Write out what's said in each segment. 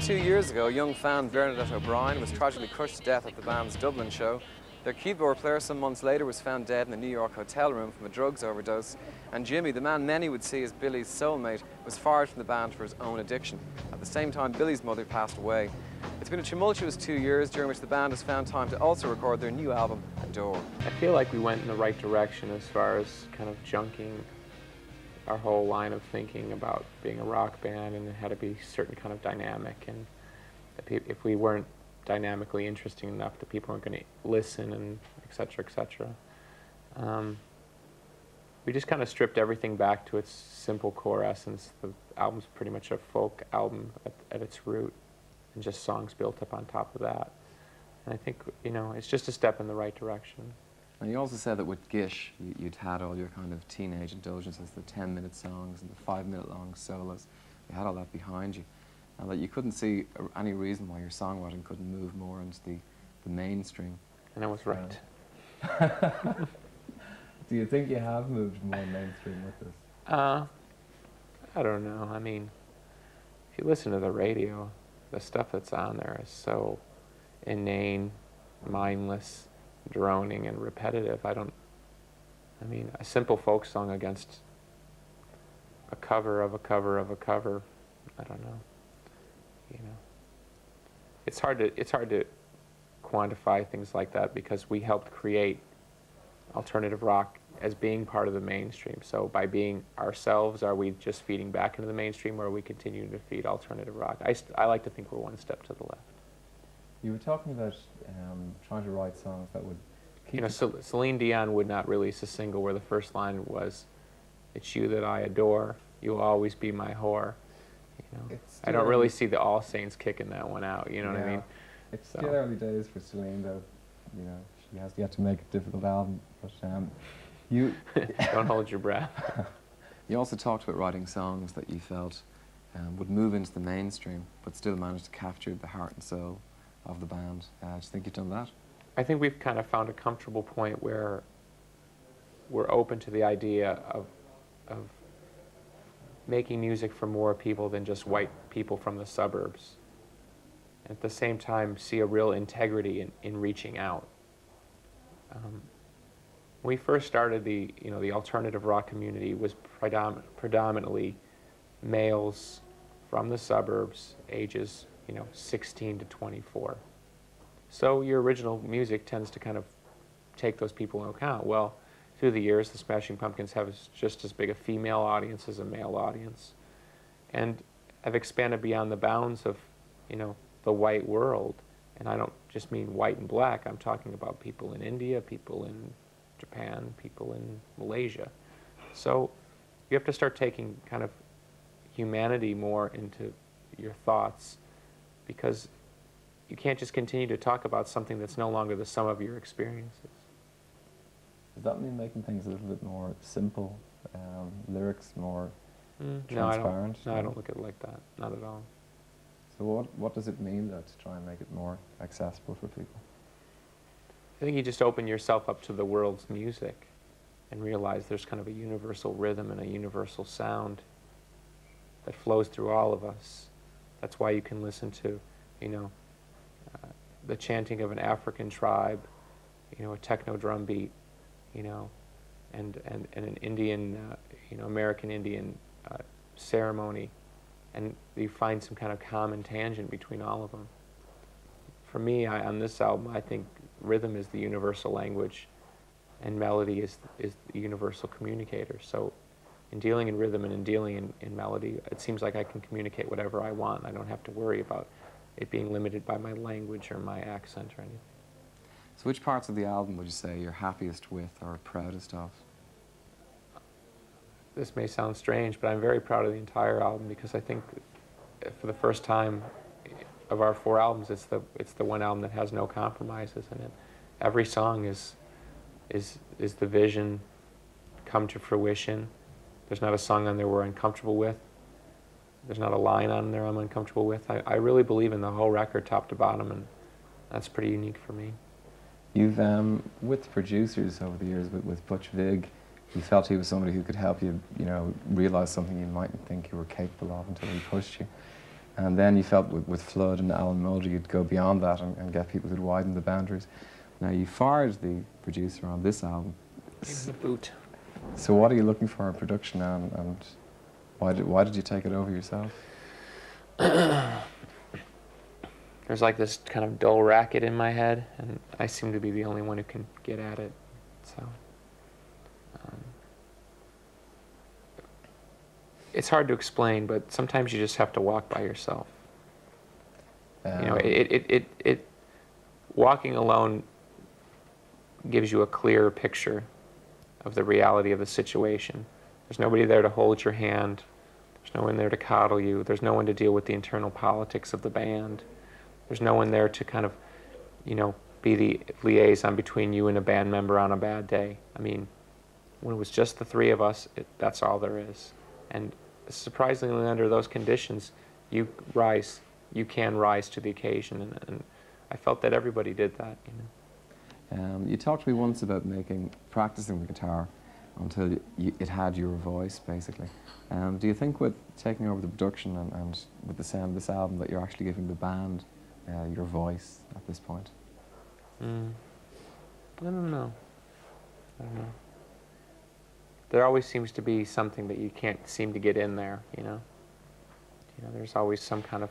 2 years ago, young fan Bernadette O'Brien was tragically crushed to death at the band's Dublin show. Their keyboard player some months later was found dead in a New York hotel room from a drugs overdose. And Jimmy, the man many would see as Billy's soulmate, was fired from the band for his own addiction. At the same time, Billy's mother passed away. It's been a tumultuous 2 years during which the band has found time to also record their new album, Adore. I feel like we went in the right direction as far as kind of junking our whole line of thinking about being a rock band, and it had to be a certain kind of dynamic, and if we weren't dynamically interesting enough, the people weren't going to listen, and et cetera, et cetera. We just kind of stripped everything back to its simple core essence. The album's pretty much a folk album at its root, and just songs built up on top of that. And I think, you know, it's just a step in the right direction. And you also said that with Gish, you'd had all your kind of teenage indulgences, the 10-minute songs and the 5-minute long solos. You had all that behind you. And that you couldn't see any reason why your songwriting couldn't move more into the mainstream. And I was right. Do you think you have moved more mainstream with this? I don't know. I mean, if you listen to the radio, the stuff that's on there is so inane, mindless, droning, and repetitive. I mean, a simple folk song against a cover of a cover of a cover, I don't know. You know, it's hard to quantify things like that, because we helped create alternative rock as being part of the mainstream. So by being ourselves, are we just feeding back into the mainstream, or are we continuing to feed alternative rock? I like to think we're one step to the left. You were talking about trying to write songs that would keep... You know, Celine Dion would not release a single where the first line was, "It's you that I adore, you'll always be my whore." You know, I don't really see the All Saints kicking that one out, you know what I mean? It's still early days for Celine, though. You know, she has yet to make a difficult album, but you... Don't hold your breath. You also talked about writing songs that you felt would move into the mainstream, but still manage to capture the heart and soul of the band. Do you think you've done that? I think we've kind of found a comfortable point where we're open to the idea of making music for more people than just white people from the suburbs. And at the same time, see a real integrity in reaching out. When we first started, the alternative rock community was predominantly males from the suburbs, ages 16 to 24. So your original music tends to kind of take those people into account. Well, through the years, the Smashing Pumpkins have just as big a female audience as a male audience, and have expanded beyond the bounds of, the white world. And I don't just mean white and black. I'm talking about people in India, people in Japan, people in Malaysia. So you have to start taking kind of humanity more into your thoughts, because you can't just continue to talk about something that's no longer the sum of your experiences. Does that mean making things a little bit more simple, lyrics more No, transparent? I don't look at it like that, not at all. So what does it mean, though, to try and make it more accessible for people? I think you just open yourself up to the world's music and realize there's kind of a universal rhythm and a universal sound that flows through all of us. That's why you can listen to, the chanting of an African tribe, a techno drum beat, and an Indian, American Indian ceremony, and you find some kind of common tangent between all of them. For me, on this album, I think rhythm is the universal language, and melody is the universal communicator. So in dealing in rhythm and in dealing in melody, it seems like I can communicate whatever I want. I don't have to worry about it being limited by my language or my accent or anything. So which parts of the album would you say you're happiest with or proudest of? This may sound strange, but I'm very proud of the entire album, because I think for the first time of our 4 albums, it's the one album that has no compromises in it. Every song is the vision come to fruition. There's not a song on there we're uncomfortable with. There's not a line on there I'm uncomfortable with. I really believe in the whole record, top to bottom, and that's pretty unique for me. You've, with producers over the years, with Butch Vig, you felt he was somebody who could help you, realize something you mightn't think you were capable of until he pushed you. And then you felt with Flood and Alan Mulder you'd go beyond that and get people who'd widen the boundaries. Now you fired the producer on this album. Give him the boot. So what are you looking for in production, and why did you take it over yourself? There's like this kind of dull racket in my head, and I seem to be the only one who can get at it. So it's hard to explain, but sometimes you just have to walk by yourself. You know, it walking alone gives you a clearer picture of the reality of the situation. There's nobody there to hold your hand. There's no one there to coddle you. There's no one to deal with the internal politics of the band. There's no one there to kind of, you know, be the liaison between you and a band member on a bad day. I mean, when it was just the three of us, that's all there is. And surprisingly, under those conditions, you can rise to the occasion. And I felt that everybody did that, you know. You talked to me once about practicing the guitar until it had your voice, basically. Do you think with taking over the production and with the sound of this album that you're actually giving the band your voice at this point? I don't know. There always seems to be something that you can't seem to get in there, you know? You know, there's always some kind of...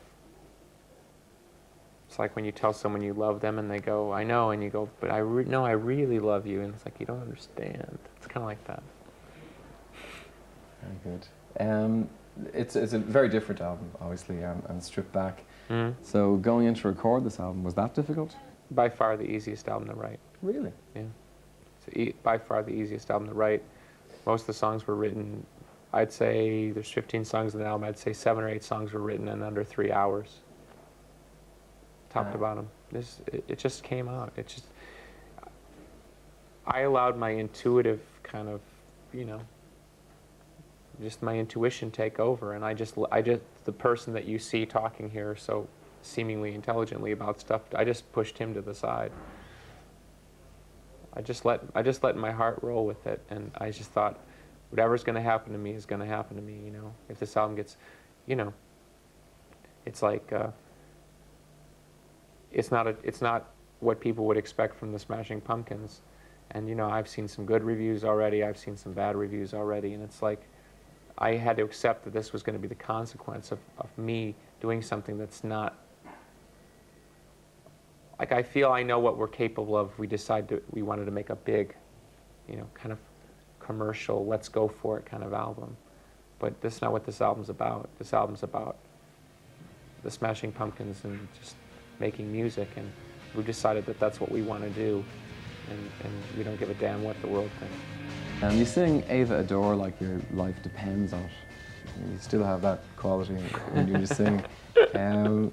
It's like when you tell someone you love them and they go, I know, and you go, but I really love you, and it's like, you don't understand. It's kind of like that. Very good. It's a very different album, obviously, and stripped back. So going in to record this album, was that difficult? By far the easiest album to write. Really? Yeah. It's by far the easiest album to write. Most of the songs were written, I'd say, there's 15 songs in the album, I'd say 7 or 8 songs were written in under 3 hours. Top to bottom. It just came out. I allowed my intuitive kind of, you know, just my intuition take over, and I just the person that you see talking here so seemingly intelligently about stuff, I just pushed him to the side. I just let my heart roll with it, and I just thought, whatever's going to happen to me is going to happen to me. You know, if this album gets, you know, it's like. It's not what people would expect from the Smashing Pumpkins, and you know, I've seen some good reviews already, I've seen some bad reviews already, and it's like I had to accept that this was going to be the consequence of me doing something that's not like, I feel I know what we're capable of. We wanted to make a big, you know, kind of commercial, let's go for it kind of album, but that's not what this album's about. This album's about the Smashing Pumpkins and just making music, and we decided that that's what we want to do, and we don't give a damn what the world thinks. You sing Ava Adore like your life depends on it. You still have that quality when you're just singing. I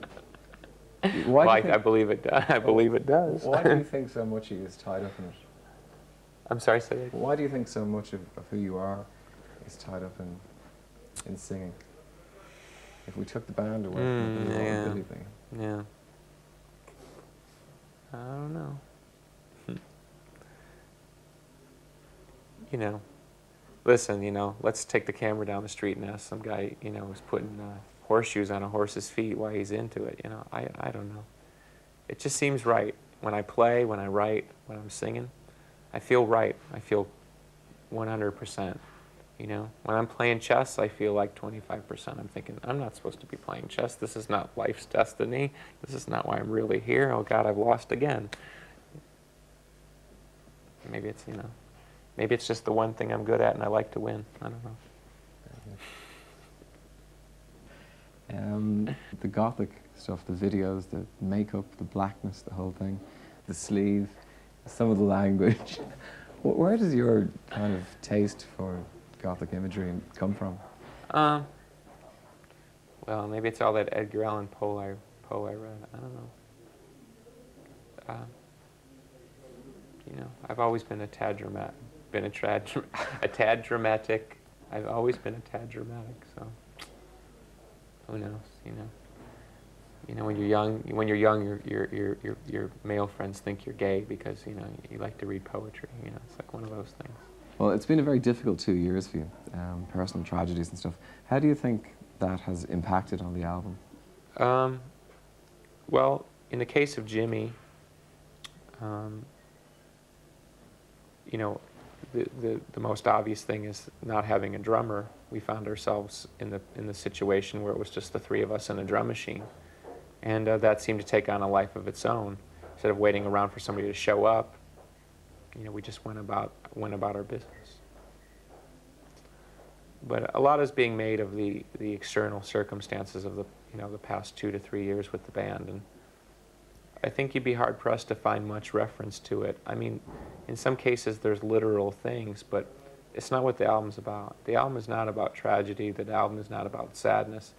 believe it does. I believe it does. Why do you think so much of you is tied up in it? I'm sorry, say that again. Why do you think so much of who you are is tied up in singing? If we took the band away from the whole Billy thing. Yeah. I don't know. You know, listen, you know, let's take the camera down the street and ask some guy, you know, who's putting horseshoes on a horse's feet why he's into it. You know, I don't know. It just seems right. When I play, when I write, when I'm singing, I feel right. I feel 100%. You know, when I'm playing chess, I feel like 25%. I'm thinking, I'm not supposed to be playing chess. This is not life's destiny. This is not why I'm really here. Oh God, I've lost again. Maybe it's, you know, maybe it's just the one thing I'm good at and I like to win. I don't know. The gothic stuff, the videos, the makeup, the blackness, the whole thing, the sleeve, some of the language. Where does your kind of taste for gothic imagery come from? Well, maybe it's all that Edgar Allan Poe I read. I don't know. You know, I've always been a tad dramatic. I've always been a tad dramatic. So who knows? You know, when you're young, your male friends think you're gay because you know you like to read poetry. You know, it's like one of those things. Well, it's been a very difficult 2 years for you, personal tragedies and stuff. How do you think that has impacted on the album? Well, in the case of Jimmy, um, you know, the most obvious thing is not having a drummer. We found ourselves in the situation where it was just the three of us and a drum machine, and that seemed to take on a life of its own. Instead of waiting around for somebody to show up, you know, we just went about our business. But a lot is being made of the external circumstances of the past 2 to 3 years with the band, and I think you'd be hard pressed to find much reference to it. I mean, in some cases there's literal things, but it's not what the album's about. The album is not about tragedy. The album is not about sadness.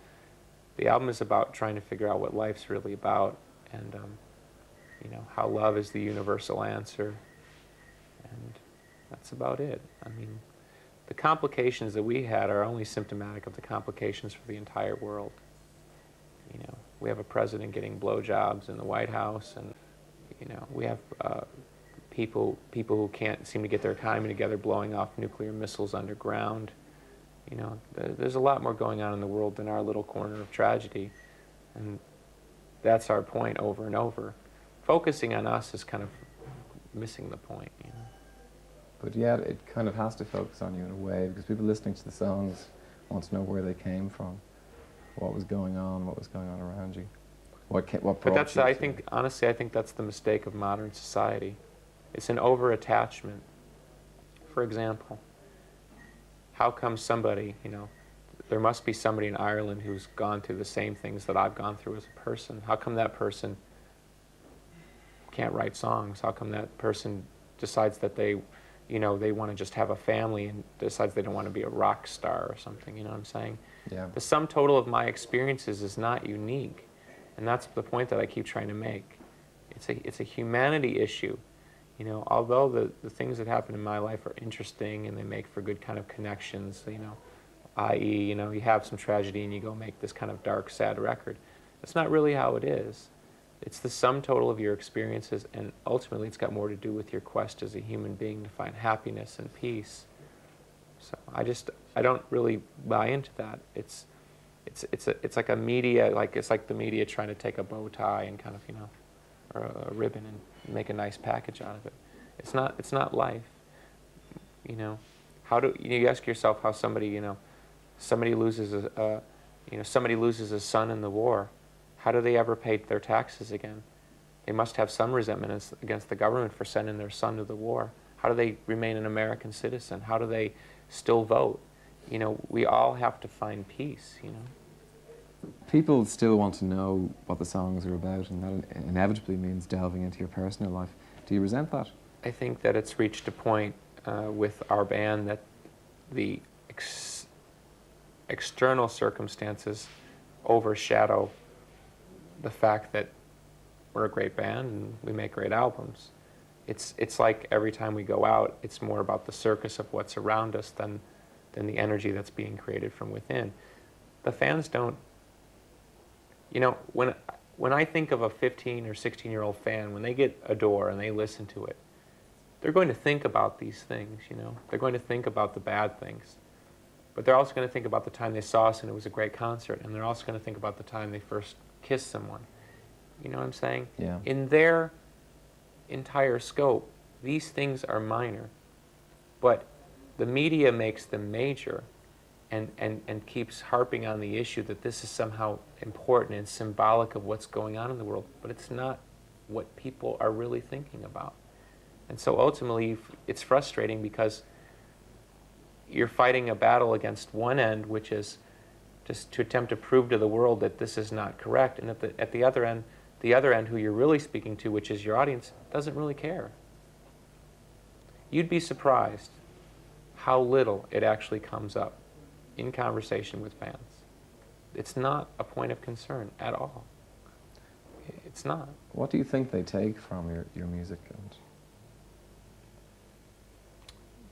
The album is about trying to figure out what life's really about, and how love is the universal answer, and that's about it. I mean, the complications that we had are only symptomatic of the complications for the entire world. You know, we have a president getting blowjobs in the White House, and we have people who can't seem to get their economy together, blowing off nuclear missiles underground. You know, there's a lot more going on in the world than our little corner of tragedy, and that's our point over and over. Focusing on us is kind of missing the point. You know? But yet it kind of has to focus on you in a way, because people listening to the songs want to know where they came from, what was going on around you, what brought But that's, you I to think, honestly, I think that's the mistake of modern society. It's an over-attachment. For example, how come somebody, there must be somebody in Ireland who's gone through the same things that I've gone through as a person. How come that person can't write songs? How come that person decides that they want to just have a family and decides they don't want to be a rock star or something, you know what I'm saying? Yeah. The sum total of my experiences is not unique, and that's the point that I keep trying to make. It's a humanity issue. Although the things that happen in my life are interesting and they make for good kind of connections, i.e., you have some tragedy and you go make this kind of dark, sad record. That's not really how it is. It's the sum total of your experiences, and ultimately it's got more to do with your quest as a human being to find happiness and peace. So I don't really buy into that. It's like a media, it's like the media trying to take a bow tie and kind of, or a ribbon and make a nice package out of it. It's not life. How do you ask yourself how somebody loses a son in the war? How do they ever pay their taxes again? They must have some resentment against the government for sending their son to the war. How do they remain an American citizen? How do they still vote? We all have to find peace, People still want to know what the songs are about, and that inevitably means delving into your personal life. Do you resent that? I think that it's reached a point with our band that the external circumstances overshadow the fact that we're a great band and we make great albums. It's like every time we go out, it's more about the circus of what's around us than the energy that's being created from within. The fans don't, when I think of a 15 or 16-year-old fan, when they get a Door and they listen to it, they're going to think about these things, They're going to think about the bad things. But they're also going to think about the time they saw us and it was a great concert, and they're also going to think about the time they first kissed someone. You know what I'm saying? Yeah. In their entire scope, these things are minor, but the media makes them major and keeps harping on the issue that this is somehow important and symbolic of what's going on in the world, but it's not what people are really thinking about. And so ultimately, it's frustrating because you're fighting a battle against one end, which is just to attempt to prove to the world that this is not correct, and at the other end, who you're really speaking to, which is your audience, doesn't really care. You'd be surprised how little it actually comes up in conversation with fans. It's not a point of concern at all. It's not. What do you think they take from your music?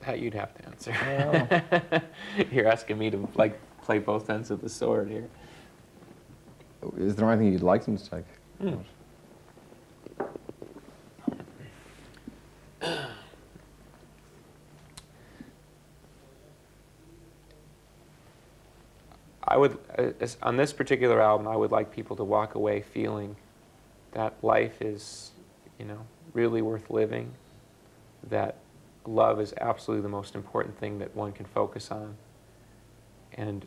That you'd have to answer. Well, You're asking me to play both ends of the sword here. is there anything you'd like them to take? I would, on this particular album, I would like people to walk away feeling that life is, you know, really worth living, that love is absolutely the most important thing that one can focus on, and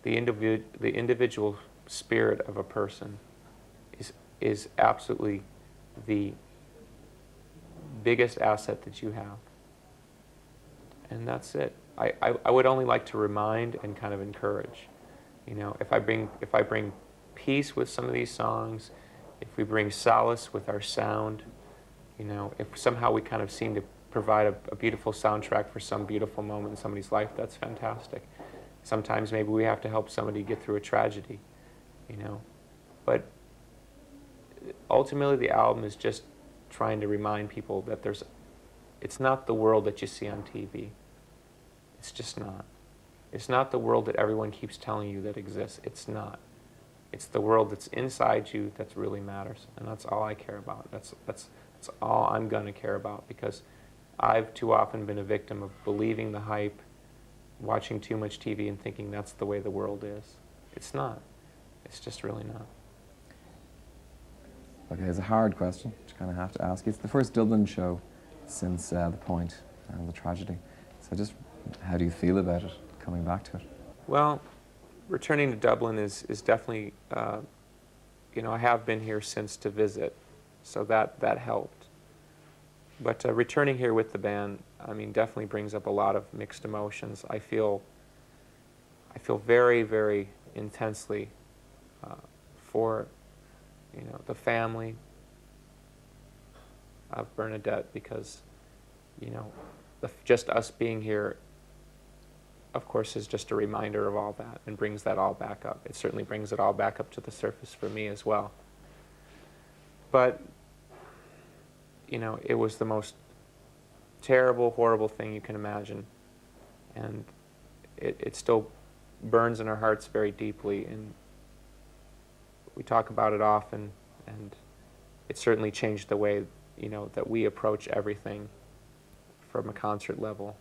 the individual spirit of a person is absolutely the biggest asset that you have. And that's it. I would only like to remind and kind of encourage. You know, if I bring peace with some of these songs, if we bring solace with our sound, you know, if somehow we kind of seem to provide a beautiful soundtrack for some beautiful moment in somebody's life, that's fantastic. Sometimes maybe we have to help somebody get through a tragedy, you know. But ultimately the album is just trying to remind people that it's not the world that you see on TV. It's just not. It's not the world that everyone keeps telling you that exists. It's not. It's the world that's inside you that really matters, and that's all I care about. That's all I'm going to care about, because I've too often been a victim of believing the hype, watching too much TV and thinking that's the way the world is. It's not. It's just really not. Okay, it's a hard question, which I kind of have to ask you. It's the first Dublin show since the point and the tragedy. So just, how do you feel about it, coming back to it? Well, returning to Dublin is definitely, you know, I have been here since to visit, so that helped. But returning here with the band, I mean, definitely brings up a lot of mixed emotions. I feel very, very intensely for, you know, the family of Bernadette, because, you know, just us being here, of course, is just a reminder of all that and brings that all back up. It certainly brings it all back up to the surface for me as well. But, you know, it was the most terrible, horrible thing you can imagine. And it still burns in our hearts very deeply. And we talk about it often, and it certainly changed the way, you know, that we approach everything from a concert level.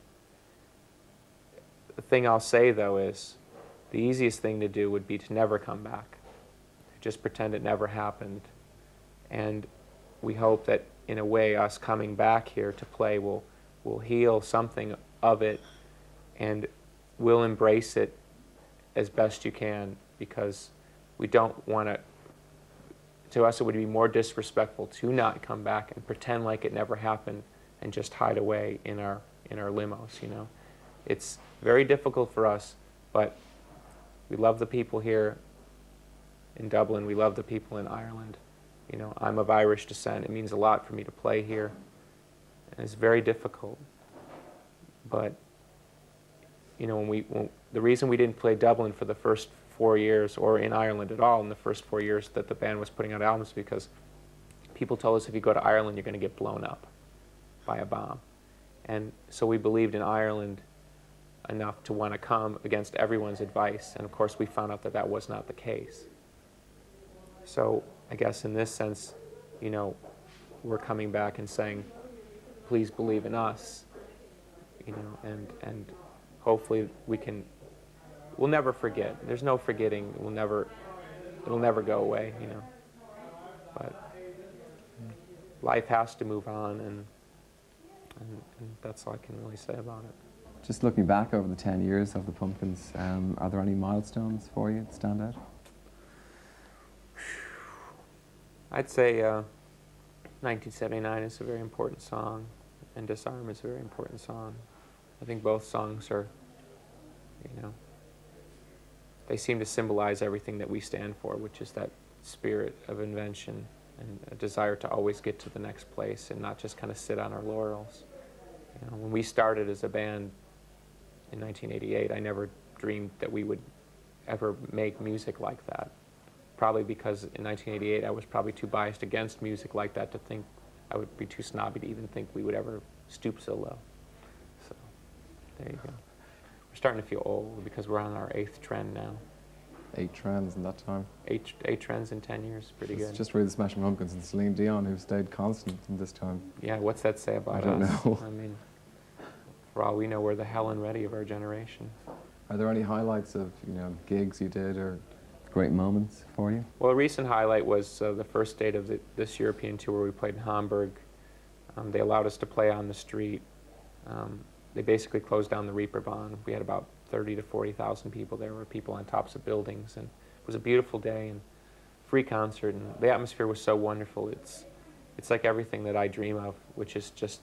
The thing I'll say, though, is the easiest thing to do would be to never come back. Just pretend it never happened. And we hope that, in a way, us coming back here to play will heal something of it, and we'll embrace it as best you can, because we don't want to us it would be more disrespectful to not come back and pretend like it never happened and just hide away in our limos, you know. It's very difficult for us, but we love the people here in Dublin. We love the people in Ireland. You know, I'm of Irish descent. It means a lot for me to play here, and it's very difficult. But, you know, the reason we didn't play Dublin for the first 4 years, or in Ireland at all in the first 4 years that the band was putting out albums, because people told us if you go to Ireland, you're going to get blown up by a bomb. And so we believed in Ireland enough to want to come against everyone's advice. And of course, we found out that that was not the case. So I guess in this sense, you know, we're coming back and saying, please believe in us, you know, and hopefully we'll never forget. There's no forgetting. It'll never go away, you know. But life has to move on, and that's all I can really say about it. Just looking back over the 10 years of the Pumpkins, are there any milestones for you that stand out? I'd say 1979 is a very important song, and Disarm is a very important song. I think both songs are, you know, they seem to symbolize everything that we stand for, which is that spirit of invention and a desire to always get to the next place and not just kind of sit on our laurels. You know, when we started as a band in 1988, I never dreamed that we would ever make music like that. Probably because in 1988 I was probably too biased against music like that to think, I would be too snobby to even think we would ever stoop so low. So, there you go. We're starting to feel old because we're on our 8th trend now. 8 trends in that time. 8 trends in 10 years, pretty good. It's just really the Smashing Pumpkins and Celine Dion who stayed constant in this time. Yeah, what's that say about us? I don't know. I mean, for all we know, we're the Helen Reddy of our generation. Are there any highlights of gigs you did or great moments for you? Well, a recent highlight was the first date of this European tour where we played in Hamburg. They allowed us to play on the street. They basically closed down the Reeperbahn. We had about 30 to 40,000 people there. There were people on tops of buildings, and it was a beautiful day and free concert, and the atmosphere was so wonderful. It's like everything that I dream of, which is just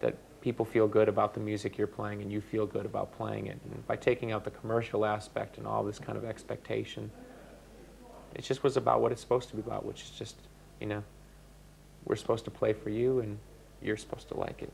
that people feel good about the music you're playing and you feel good about playing it. And by taking out the commercial aspect and all this kind of expectation, it just was about what it's supposed to be about, which is just, we're supposed to play for you and you're supposed to like it.